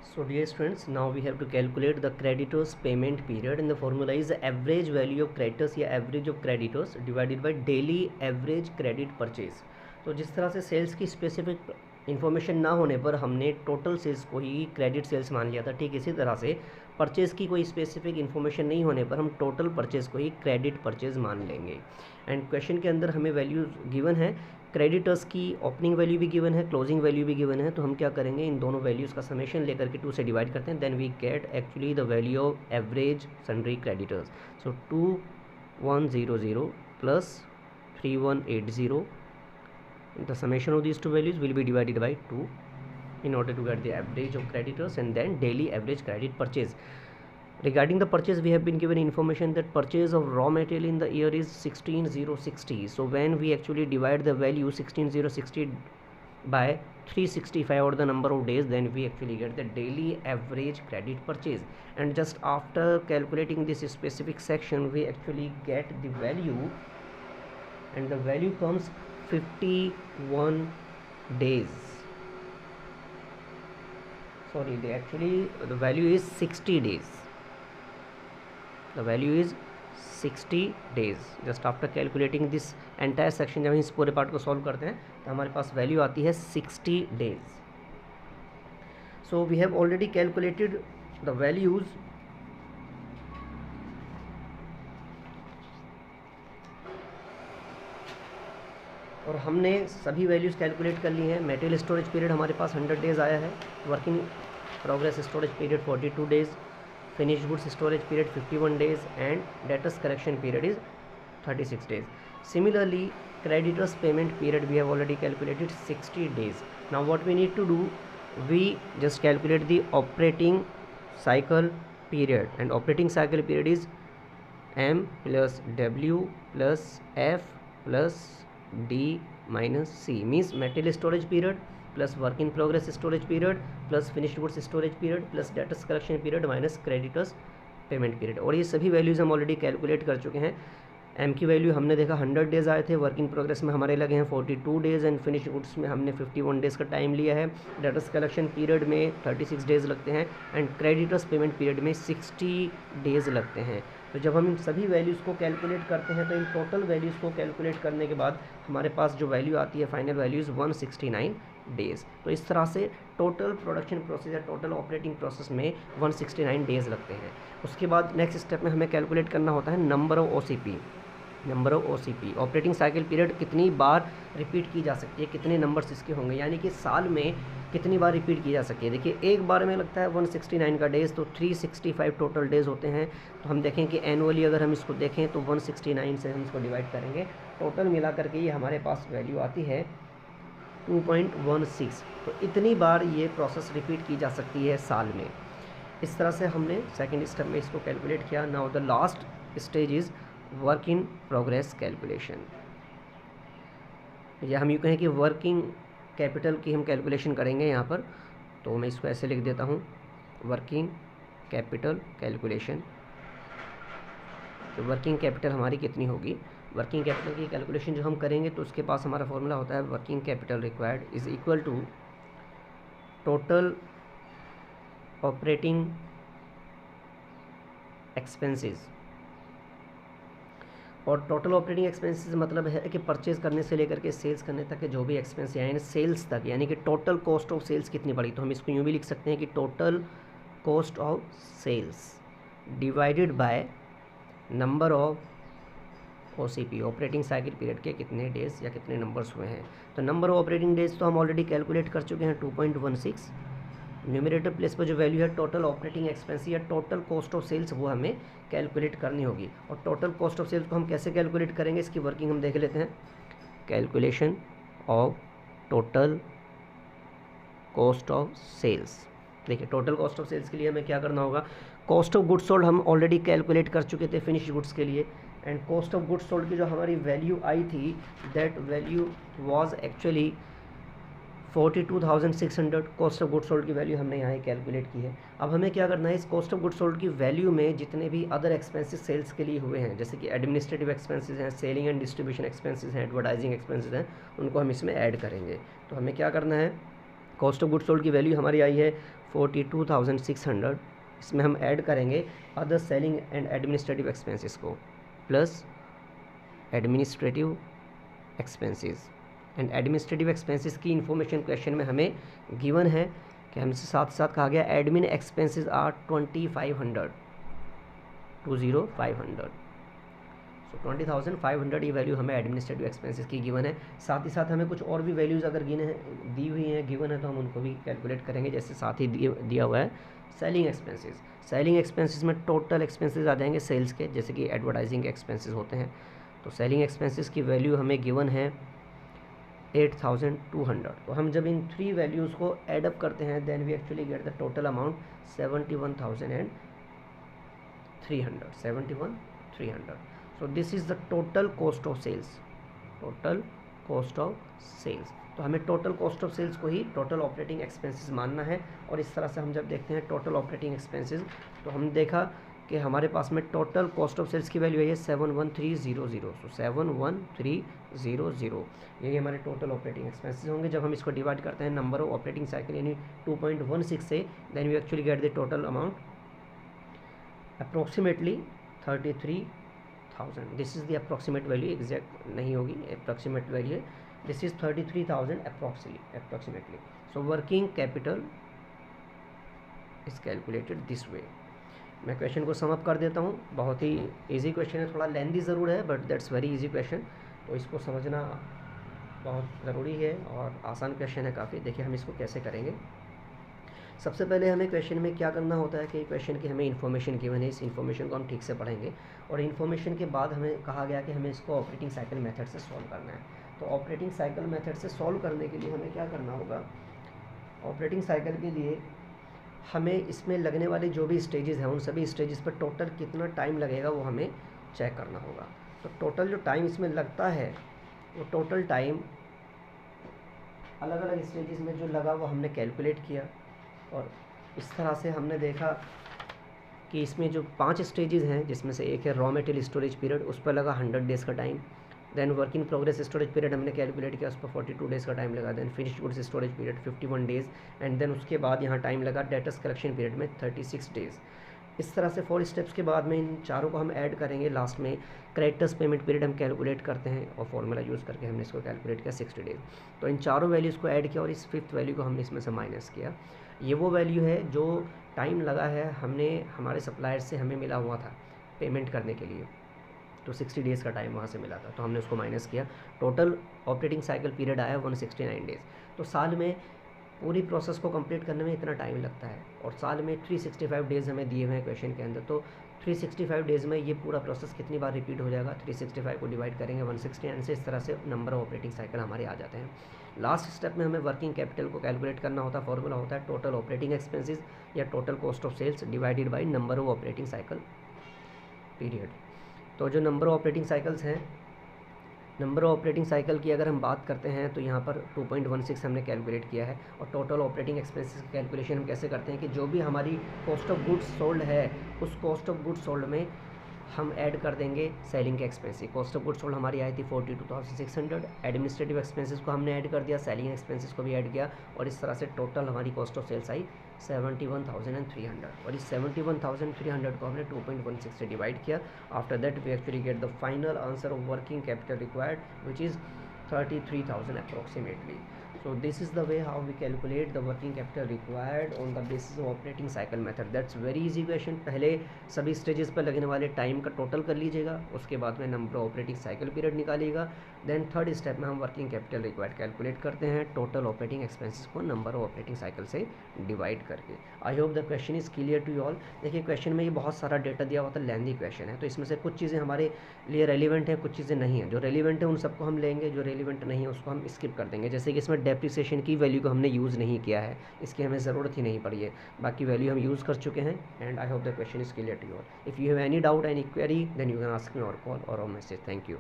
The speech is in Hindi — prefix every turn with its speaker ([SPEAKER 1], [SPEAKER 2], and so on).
[SPEAKER 1] So dear students, now we have to calculate the creditors payment period, and the formula is average value of creditors या average of creditors divided by daily average credit purchase. तो जिस तरह से सेल्स की स्पेसिफिक इन्फॉर्मेशन ना होने पर हमने टोटल सेल्स को ही क्रेडिट सेल्स मान लिया था, ठीक इसी तरह से परचेज़ की कोई स्पेसिफिक इन्फॉर्मेशन नहीं होने पर हम टोटल परचेज़ को ही क्रेडिट परचेज़ मान लेंगे। एंड क्वेश्चन के अंदर हमें वैल्यूज गिवन है, क्रेडिटर्स की ओपनिंग वैल्यू भी गिवन है, क्लोजिंग वैल्यू भी गिवन है। तो हम क्या करेंगे, इन दोनों वैल्यूज़ का समेशन लेकर के 2 से डिवाइड करते हैं, then we get actually the value of average sundry creditors. So 2100 plus 3180, the summation of these two values will be divided by 2 in order to get the average of creditors and then daily average credit purchase. Regarding the purchase, we have been given information that purchase of raw material in the year is 16060. So when we actually divide the value 16060 by 365 or the number of days, then we actually get the daily average credit purchase. And just after calculating this specific section, we actually get the value, and the value comes 51 days. Sorry, the value is 60 days. The value is 60 days. Just after calculating this entire section, जब हम इस पूरे पार्ट को सॉल्व करते हैं तो हमारे पास वैल्यू आती है 60 days. So we have already calculated the values और हमने सभी वैल्यूज़ कैलकुलेट कर ली हैं। मटेरियल स्टोरेज पीरियड हमारे पास 100 डेज़ आया है, working progress storage period 42 days, finished goods storage period 51 days and debtors correction period is 36 days. Similarly, creditors payment period we have already calculated 60 days. Now what we need to do, we just calculate the operating cycle period, and operating cycle period is M plus W plus F plus D minus C, means material storage period plus work in progress storage period plus finished goods storage period plus debtors collection period minus creditors payment period. और ये सभी वैल्यूज़ हम ऑलरेडी कैलकुलेट कर चुके हैं. एम की वैल्यू हमने देखा 100 डेज़ आए थे, वर्क इन प्रोग्रेस में हमारे लगे हैं 42 डेज़ एंड फिनिश गुड्स में हमने 51 डेज़ का टाइम लिया है. डेटर्स कलेक्शन पीरियड में 36 डेज़ लगते हैं एंड क्रेडिटर्स पेमेंट पीरियड में 60 डेज़ लगते हैं. तो जब हम इन सभी वैल्यूज़ को कैलकुलेट करते हैं तो इन टोटल वैल्यूज़ को कैलकुलेट करने के बाद हमारे पास जो वैल्यू आती है फाइनल वैल्यूज़ 169 डेज़. तो इस तरह से टोटल प्रोडक्शन प्रोसेस या टोटल ऑपरेटिंग प्रोसेस में 169 डेज़ लगते हैं. उसके बाद नेक्स्ट स्टेप में हमें कैलकुलेट करना होता है number of OCP. Number of OCP, operating cycle period कितनी बार रिपीट की जा सकती है, कितने नंबर्स इसके होंगे, यानी कि साल में कितनी बार रिपीट की जा सकती है. देखिए एक बार में लगता है 169 का डेज़, तो 365 टोटल डेज़ होते हैं. तो हम देखें कि एनुअली अगर हम इसको देखें तो 169 से हम इसको डिवाइड करेंगे, टोटल मिला करके ये हमारे पास वैल्यू आती है 2.16. तो इतनी बार ये प्रोसेस रिपीट की जा सकती है साल में. इस तरह से हमने सेकेंड स्टेप में इसको कैलकुलेट किया. Now the last stage is work in progress calculation, या हम यूँ कहें कि वर्किंग कैपिटल की हम कैलकुलेशन करेंगे यहाँ पर. तो मैं इसको ऐसे लिख देता हूँ, वर्किंग कैपिटल कैलकुलेशन. तो वर्किंग कैपिटल हमारी कितनी होगी, वर्किंग कैपिटल की कैलकुलेशन जो हम करेंगे तो उसके पास हमारा फॉर्मूला होता है working capital required is equal to total operating expenses. और टोटल ऑपरेटिंग एक्सपेंसेस मतलब है कि परचेज़ करने से लेकर के सेल्स करने तक के जो भी एक्सपेंस यानी सेल्स तक, यानी कि टोटल कॉस्ट ऑफ सेल्स कितनी पड़ी. तो हम इसको यूँ भी लिख सकते हैं कि total cost of sales divided by number of OCP, operating cycle period के कितने डेज़ या कितने नंबर्स हुए हैं. तो नंबर ऑफ ऑपरेटिंग डेज तो हम ऑलरेडी कैलकुलेट कर चुके हैं 2.16. न्यूमरेटर प्लेस पर जो वैल्यू है टोटल ऑपरेटिंग एक्सपेंस या टोटल कॉस्ट ऑफ सेल्स वो हमें कैलकुलेट करनी होगी. और टोटल कॉस्ट ऑफ सेल्स को हम कैसे कैलकुलेट करेंगे, इसकी वर्किंग हम देख लेते हैं. Calculation of total cost of sales. देखिए टोटल कॉस्ट ऑफ सेल्स के लिए हमें क्या करना होगा, कॉस्ट ऑफ गुड्स सोल्ड हम ऑलरेडी कैलकुलेट कर चुके थे फिनिश गुड्स के लिए. And cost of goods sold की जो हमारी वैल्यू आई थी, that value was actually 42,600. Cost of goods sold की वैल्यू हमने यहाँ कैलकुलेट की है. अब हमें क्या करना है, इस कॉस्ट ऑफ गुड्स सोल्ड की वैल्यू में जितने भी अदर एक्सपेंसेस सेल्स के लिए हुए हैं, जैसे कि एडमिनिस्ट्रेटिव एक्सपेंसेस हैं, सेलिंग एंड डिस्ट्रीब्यूशन एक्सपेंसेस हैं, एडवर्टाइजिंग एक्सपेंसेस हैं, उनको हम इसमें ऐड करेंगे. तो हमें क्या करना है, कॉस्ट ऑफ गुड्स सोल्ड की वैल्यू हमारी आई है 42,600। इसमें हम ऐड करेंगे other selling and administrative expenses को plus administrative expenses. And administrative expenses की इन्फॉर्मेशन क्वेश्चन में हमें गिवन है कि हमसे साथ साथ कहा गया एडमिन एक्सपेंसेस आर 2500 20,500। सो 20,500 ये वैल्यू हमें एडमिनिस्ट्रेटिव एक्सपेंसेस की गिवन है। साथ ही साथ हमें कुछ और भी वैल्यूज़ अगर दी हुई हैं गिवन है तो हम उनको भी कैलकुलेट करेंगे। जैसे साथ ही दिया हुआ है सेलिंग एक्सपेंसेस। सेलिंग एक्सपेंसेस में टोटल एक्सपेंसेस आ जाएंगे सेल्स के, जैसे कि एडवर्टाइजिंग के एक्सपेंसेस होते हैं। तो सेलिंग एक्सपेंसेस की वैल्यू हमें गिवन है 8,200। तो हम जब इन थ्री वैल्यूज़ को एडअप करते हैं then we actually get the total amount 71,300। So this is the total cost of sales. Total cost of sales, तो हमें टोटल कॉस्ट ऑफ सेल्स को ही टोटल ऑपरेटिंग एक्सपेंसेस मानना है। और इस तरह से हम जब देखते हैं टोटल ऑपरेटिंग एक्सपेंसेस तो हम देखा कि हमारे पास में टोटल कॉस्ट ऑफ सेल्स की वैल्यू है 71300। सो 71300 यही हमारे टोटल ऑपरेटिंग एक्सपेंसेस होंगे। जब हम इसको डिवाइड करते हैं नंबर ऑफ ऑपरेटिंग साइकिल यानी 2.16 से, then we actually get the total amount approximately 33,000। This is the approximate value, exact नहीं होगी, अप्रोक्सीमेट वैल्यू है। This is 33,000 approximately. So working capital is calculated this way. मैं क्वेश्चन को समअप कर देता हूँ। बहुत ही इजी क्वेश्चन है, थोड़ा लेंदी ज़रूर है but that's very easy question. तो इसको समझना बहुत ज़रूरी है और आसान क्वेश्चन है काफ़ी। देखिए हम इसको कैसे करेंगे। सबसे पहले हमें क्वेश्चन में क्या करना होता है कि क्वेश्चन की हमें इन्फॉर्मेशन गिवन है, इस इन्फॉर्मेशन को हम ठीक से पढ़ेंगे और इन्फॉर्मेशन के बाद हमें कहा गया कि हमें इसको ऑपरेटिंग साइकिल मेथड से सॉल्व करना है। तो ऑपरेटिंग साइकिल मेथड से सॉल्व करने के लिए हमें क्या करना होगा, ऑपरेटिंग साइकिल के लिए हमें इसमें लगने वाले जो भी स्टेजेस हैं उन सभी स्टेजेस पर टोटल कितना टाइम लगेगा वो हमें चेक करना होगा। तो टोटल जो टाइम इसमें लगता है वो टोटल टाइम अलग अलग स्टेजेस में जो लगा वो हमने कैलकुलेट किया और इस तरह से हमने देखा कि इसमें जो 5 स्टेजेस हैं जिसमें से एक है रॉ मटेरियल स्टोरेज पीरियड, उस पर लगा 100 डेज़ का time. Then work in progress storage period हमने कैलकुलेट किया, उस पर 42 डेज़ का टाइम लगा। Then finished goods storage period 51 days and then उसके बाद यहाँ टाइम लगा डेटर्स कलेक्शन पीरियड में 36 डेज़। इस तरह से 4 स्टेप्स के बाद में इन चारों को हम ऐड करेंगे। लास्ट में क्रेडिटर्स पेमेंट पीरियड हम कैलकुलेट करते हैं और फॉर्मूला यूज़ करके हमने इसको कैलकुलेट किया 60 डेज़। तो इन चारों वैल्यूज़ को ऐड किया और इस 5th वैल्यू को हमने इसमें से माइनस किया। ये वो वैल्यू है जो टाइम लगा है हमने हमारे सप्लायर से हमें मिला हुआ था पेमेंट करने के लिए, तो 60 डेज़ का टाइम वहाँ से मिला था तो हमने उसको माइनस किया। टोटल ऑपरेटिंग साइकिल पीरियड आया 169 डेज़। तो साल में पूरी प्रोसेस को कंप्लीट करने में इतना टाइम लगता है और साल में 365 डेज़ हमें दिए हुए हैं क्वेश्चन के अंदर। तो 365 डेज़ में ये पूरा प्रोसेस कितनी बार रिपीट हो जाएगा, 365 को डिवाइड करेंगे 169 से, इस तरह से नंबर ऑफ ऑपरेटिंग साइकिल हमारे आ जाते हैं। लास्ट स्टेप में हमें वर्किंग कैपिटल को कैलकुलेट करना होता है। फॉर्मूला होता है टोटल ऑपरेटिंग एक्सपेंसेस या total cost of sales divided by number of operating cycle period. तो जो नंबर ऑफ ऑपरेटिंग साइकिल्स हैं, नंबर ऑफ ऑपरेटिंग साइकिल की अगर हम बात करते हैं तो यहाँ पर 2.16 हमने कैलकुलेट किया है। और टोटल ऑपरेटिंग एक्सपेंसेस की कैलकुलेशन हम कैसे करते हैं कि जो भी हमारी कॉस्ट ऑफ गुड्स सोल्ड है उस कॉस्ट ऑफ गुड्स सोल्ड में हम ऐड कर देंगे सेलिंग के expenses. Cost of goods sold हमारी आई थी 42,600, एडमिनिस्ट्रेटिव एक्सपेंसेस को हमने ऐड कर दिया, सेलिंग एक्सपेंसेस को भी ऐड किया और इस तरह से टोटल हमारी कॉस्ट ऑफ सेल्स आई 71,300। और इस 71,300 को हमने 2.16 से डिवाइड किया। After that we actually get the final answer of working capital required which is 33,000 approximately. So this is the way how we calculate the working capital required on the basis of operating cycle method. That's very easy question. पहले सभी स्टेजेस पर लगने वाले टाइम का टोटल कर लीजिएगा, उसके बाद में number of operating cycle period निकालिएगा। देन थर्ड स्टेप में हम वर्किंग कैपिटल रिक्वायर्ड कैलकुलेट करते हैं टोटल ऑपरेटिंग एक्सपेंसेस को नंबर ऑफ ऑपरेटिंग साइकिल से डिवाइड करके। I hope the question is clear to you all. देखिए क्वेश्चन में ये बहुत सारा डेटा दिया हुआ था, लेंदी क्वेश्चन है, तो इसमें से कुछ चीज़ें हमारे लिए रेलिवेंट हैं, कुछ चीज़ें नहीं हैं। जो रेलिवेंट है उन सबको हम लेंगे, जो रेलिवेंट नहीं है उसको हम स्किप कर देंगे। जैसे कि इसमें डेप्रिसिएशन की वैल्यू को हमने यूज़ नहीं किया है, इसकी हमें ज़रूरत ही नहीं पड़ी है, बाकी वैल्यू हम यूज़ कर चुके हैं। And I hope the question is clear to you all. If you have any doubt any query then you can ask me और कॉल और मैसेज। Thank you.